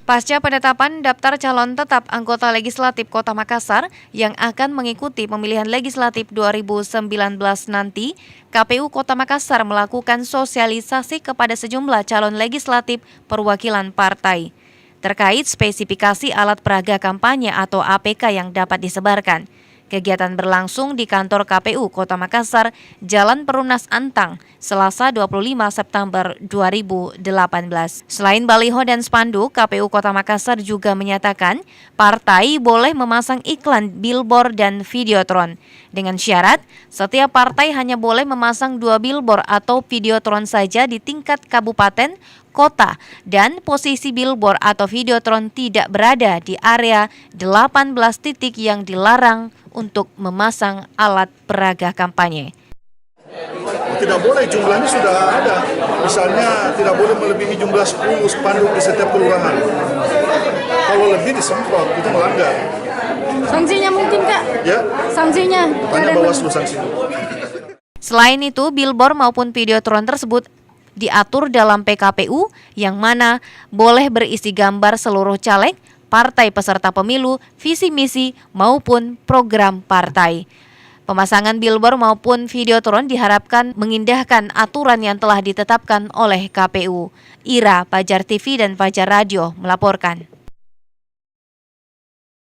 Pasca penetapan daftar calon tetap anggota legislatif Kota Makassar yang akan mengikuti pemilihan legislatif 2019 nanti, KPU Kota Makassar melakukan sosialisasi kepada sejumlah calon legislatif perwakilan partai terkait spesifikasi alat peraga kampanye atau APK yang dapat disebarkan. Kegiatan berlangsung di kantor KPU Kota Makassar, Jalan Perumnas Antang, Selasa 25 September 2018. Selain baliho dan spanduk, KPU Kota Makassar juga menyatakan partai boleh memasang iklan, billboard, dan videotron. Dengan syarat, setiap partai hanya boleh memasang 2 billboard atau videotron saja di tingkat kabupaten, kota, dan posisi billboard atau videotron tidak berada di area 18 titik yang dilarang untuk memasang alat peraga kampanye. Tidak boleh, jumlahnya sudah ada. Misalnya tidak boleh melebihi jumlah 10 spanduk di setiap kelurahan. Kalau lebih disemprot, itu melanggar. Sanksinya mungkin, Kak? Ya? Sanksinya? Tanya Bawaslu sanksinya. Selain itu, billboard maupun videotron tersebut diatur dalam PKPU yang mana boleh berisi gambar seluruh caleg, partai peserta pemilu, visi misi maupun program partai. Pemasangan billboard maupun videotron diharapkan mengindahkan aturan yang telah ditetapkan oleh KPU. Ira, Fajar TV dan Fajar Radio melaporkan.